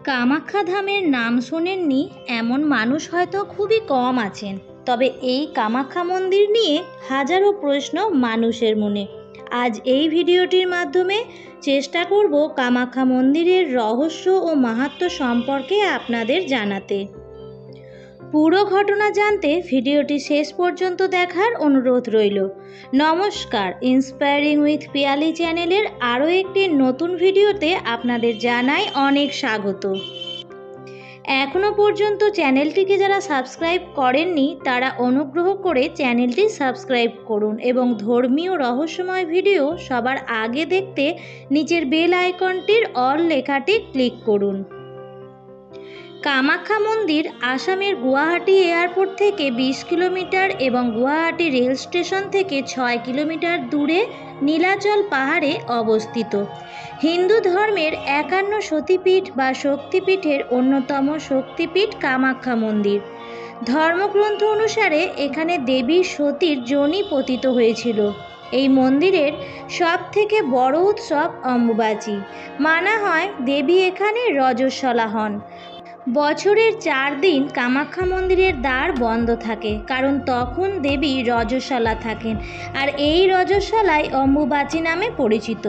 কামাখ্যা ধামের নাম শোনেননি এমন মানুষ হয়তো খুবই কম আছেন। তবে এই কামাখ্যা মন্দির নিয়ে হাজারো প্রশ্ন মানুষের মনে। আজ এই ভিডিওটির মাধ্যমে চেষ্টা করব কামাখ্যা মন্দিরের রহস্য ও মাহাত্ম্য সম্পর্কে আপনাদের জানাতে। পুরো ঘটনা জানতে ভিডিওটি শেষ পর্যন্ত দেখার অনুরোধ রইল। নমস্কার, ইন্সপায়ারিং উইথ পিয়ালি চ্যানেলের আরও একটি নতুন ভিডিওতে আপনাদের জানাই অনেক স্বাগত। এখনও পর্যন্ত চ্যানেলটিকে যারা সাবস্ক্রাইব করেননি তারা অনুগ্রহ করে চ্যানেলটি সাবস্ক্রাইব করুন এবং ধর্মীয় রহস্যময় ভিডিও সবার আগে দেখতে নিচের বেল আইকনটির অল লেখাটি ক্লিক করুন। কামাখ্যা মন্দির আসামের গুয়াহাটি এয়ারপোর্ট থেকে 20 কিলোমিটার এবং গুয়াহাটি রেল স্টেশন থেকে 6 কিলোমিটার দূরে নীলাচল পাহাড়ে অবস্থিত। হিন্দু ধর্মের 51 সতীপীঠ বা শক্তিপীঠের অন্যতম শক্তিপীঠ কামাখ্যা মন্দির। ধর্মগ্রন্থ অনুসারে এখানে দেবী সতীর যোনি পতিত হয়েছিল। এই মন্দিরের সবথেকে বড় উৎসব অম্বুবাচী। মানা হয় দেবী এখানে রজস্বলা হন। বছরের 4 দিন কামাখ্যা মন্দিরের দ্বার বন্ধ থাকে, কারণ তখন দেবী রজস্বলা থাকেন, আর এই রজস্বলাই অম্বুবাচী নামে পরিচিত।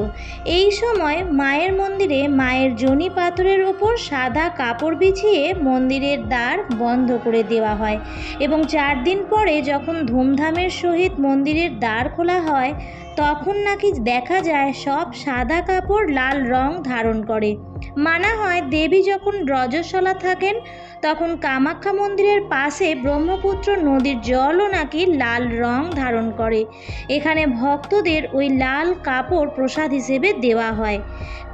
এই সময় মায়ের মন্দিরে মায়ের যোনি পাথরের ওপর সাদা কাপড় বিছিয়ে মন্দিরের দ্বার বন্ধ করে দেওয়া হয় এবং 4 দিন পরে যখন ধুমধামের সহিত মন্দিরের দ্বার খোলা হয় তখন নাকি দেখা যায় সব সাদা কাপড় লাল রং ধারণ করে। মানা হয় দেবী যখন রজস্বলা থাকেন তখন কামাখ্যা মন্দিরের পাশে ব্রহ্মপুত্র নদীর জলও নাকি লাল রং ধারণ করে। এখানে ভক্তদের ওই লাল কাপড় প্রসাদ হিসেবে দেওয়া হয়।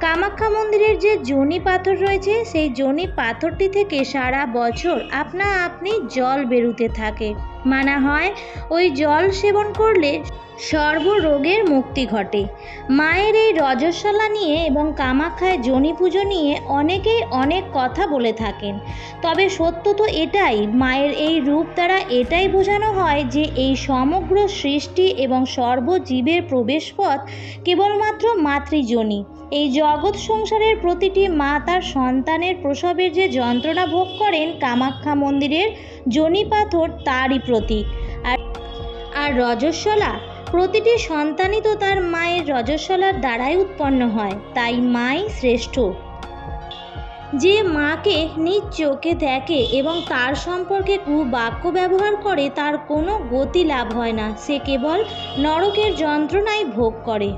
কামাখ্যা মন্দিরের যে যোনি পাথর রয়েছে সেই যোনি পাথরটি থেকে সারা বছর আপনা আপনি জল বেরোতে থাকে। মানা হয় ওই জল সেবন করলে সর্বরোগের মুক্তি ঘটে। মায়ের এই রজস্বলা নিয়ে এবং কামাখ্যায় যোনি পুজো নিয়ে অনেকেই অনেক কথা বলে থাকেন। তবে সত্য তো এটাই, মায়ের এই রূপ দ্বারা এটাই বোঝানো হয় যে এই সমগ্র সৃষ্টি এবং সর্বজীবের প্রবেশপথ কেবলমাত্র মাতৃযোনি। এই জগৎ সংসারের প্রতিটি মা তার সন্তানের প্রসবের যে যন্ত্রণা ভোগ করেন, কামাখ্যা মন্দিরের যোনি পাথর তারই প্রতীক। আর রজস্বলা, প্রতিটি সন্তানই তো তার মায়ের রজস্বলার দ্বারাই উৎপন্ন হয়, তাই মাই শ্রেষ্ঠ। যে মাকে নিজ চোখে দেখে এবং তার সম্পর্কে কুবাক্য ব্যবহার করে তার কোনো গতি লাভ হয় না, সে কেবল নরকের যন্ত্রণাই ভোগ করে।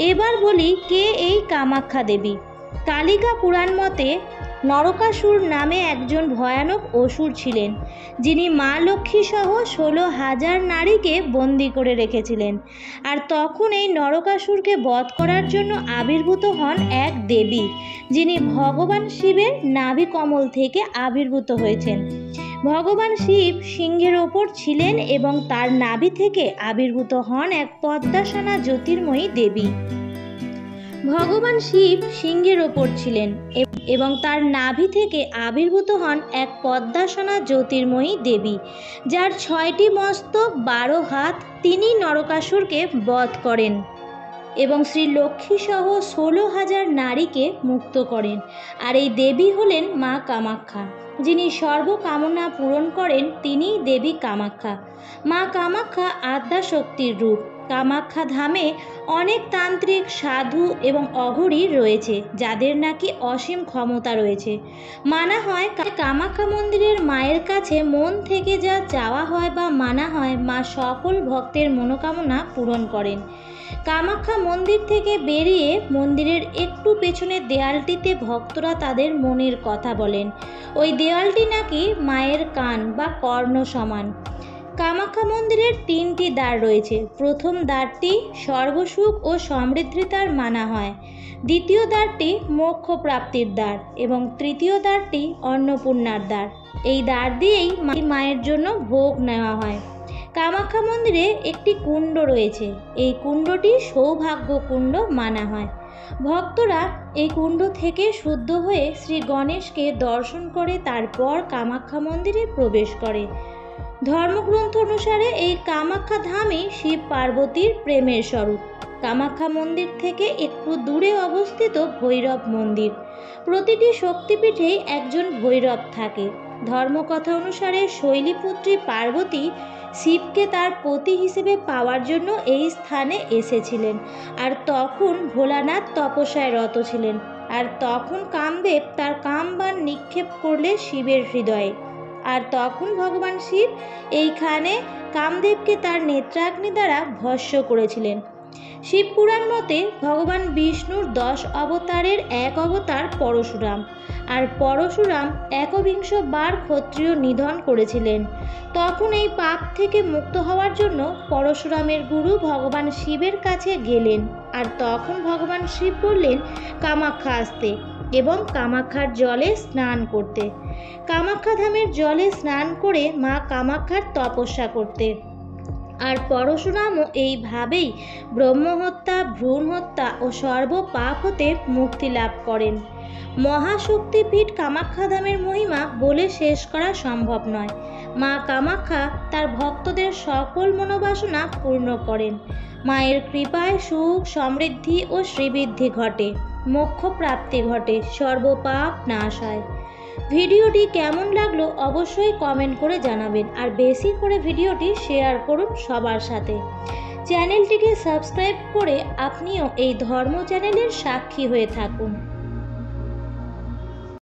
এবার বলি কে এই কামাখ্যা দেবী। কালিকা পুরাণ মতে নরকাসুর নামে একজন ভয়ানক অসুর ছিলেন, যিনি মা লক্ষ্মী সহ 16,000 নারীকে বন্দি করে রেখেছিলেন। আর তখন এই নরকাসুরকে বধ করার জন্য আবির্ভূত হন এক দেবী, যিনি ভগবান শিবের নাভি কমল থেকে আবির্ভূত হয়েছেন। ভগবান শিব সিংহের ওপর ছিলেন এবং তার নাভি থেকে আবির্ভূত হন এক পদ্মাসনা জ্যোতির্ময়ী দেবী। ভগবান শিব সিংহের ওপর ছিলেন এবং তার নাভি থেকে আবির্ভূত হন এক পদ্মাসনা জ্যোতির্ময়ী দেবী, যার 6টি মস্তক 12 হাত। তিনি নরকাসুরকে বধ করেন এবং শ্রী লক্ষ্মী সহ 16,000 নারীকে মুক্ত করেন। আর এই দেবী হলেন মা কামাখ্যা, যিনি সর্বকামনা পূরণ করেন। তিনিই দেবী কামাখ্যা। মা কামাখ্যা আদ্যাশক্তির রূপ। কামাখ্যা ধামে অনেক তান্ত্রিক, সাধু এবং অঘরী রয়েছে, যাদের নাকি অসীম ক্ষমতা রয়েছে। মানা হয় কামাখ্যা মন্দিরের মায়ের কাছে মন থেকে যা চাওয়া হয় বা মানা হয়, মা সকল ভক্তের মনোকামনা পূরণ করেন। কামাখ্যা মন্দির থেকে বেরিয়ে মন্দিরের একটু পেছনের দেয়ালটিতে ভক্তরা তাদের মনের কথা বলেন। ওই দেয়ালটি নাকি মায়ের কান বা কর্ণ সমান। কামাখ্যা মন্দিরের 3টি দ্বার রয়েছে। প্রথম দ্বারটি সর্বসুখ ও সমৃদ্ধিতার মানা হয়, দ্বিতীয় দ্বারটি মোক্ষ প্রাপ্তির দ্বার এবং তৃতীয় দ্বারটি অন্নপূর্ণার দ্বার। এই দ্বার দিয়েই মায়ের জন্য ভোগ নেওয়া হয়। কামাখ্যা মন্দিরে একটি কুণ্ড রয়েছে। এই কুণ্ডটি সৌভাগ্য কুণ্ড মানা হয়। ভক্তরা এই কুণ্ড থেকে শুদ্ধ হয়ে শ্রী গণেশকে দর্শন করে তারপর কামাখ্যা মন্দিরে প্রবেশ করে। ধর্মগ্রন্থ অনুসারে এই কামাখ্যা ধামই শিব পার্বতীর প্রেমের স্বরূপ। কামাখ্যা মন্দির থেকে একটু দূরে অবস্থিত ভৈরব মন্দির। প্রতিটি শক্তিপীঠেই একজন ভৈরব থাকে। ধর্মকথা অনুসারে শৈলীপুত্রী পার্বতী শিবকে তার পতি হিসেবে পাওয়ার জন্য এই স্থানে এসেছিলেন, আর তখন ভোলানাথ তপস্যায় রত ছিলেন, আর তখন কামদেব তার কামবাণ নিক্ষেপ করলে শিবের হৃদয়ে, আর তখন ভগবান শিব এইখানে কামদেবকে তার নেত্রাগ্নি দ্বারা ভস্ম করেছিলেন। শিবপুরাণ মতে ভগবান বিষ্ণুর 10 অবতারের এক অবতার পরশুরাম, আর পরশুরাম 21 বার ক্ষত্রিয় নিধন করেছিলেন। তখন এই পাপ থেকে মুক্ত হওয়ার জন্য পরশুরামের গুরু ভগবান শিবের কাছে গেলেন, আর তখন ভগবান শিব বললেন কামাখ্যা আসতে এবং কামাখ্যার জলে স্নান করতে, কামাখ্যা ধামের জলে স্নান করে মা কামাখ্যার তপস্যা করতে। আর পরশুরামও এইভাবেই ব্রহ্মহত্যা, ভ্রূণ হত্যা ও সর্বপাপ হতে মুক্তি লাভ করেন। মহাশক্তিপীঠ কামাখ্যাধামের মহিমা বলে শেষ করা সম্ভব নয়। মা কামাখ্যা তার ভক্তদের সকল মনোবাসনা পূর্ণ করেন। মায়ের কৃপায় সুখ, সমৃদ্ধি ও শ্রীবৃদ্ধি ঘটে, মোক্ষ প্রাপ্তি ঘটে, সর্বপাপ নাশ হয়। ভিডিওটি কেমন লাগলো অবশ্যই কমেন্ট করে জানাবেন, আর বেশি করে ভিডিওটি শেয়ার করুন সবার সাথে। চ্যানেলটিকে সাবস্ক্রাইব করে আপনিও এই ধর্ম চ্যানেলের সাক্ষী হয়ে থাকুন।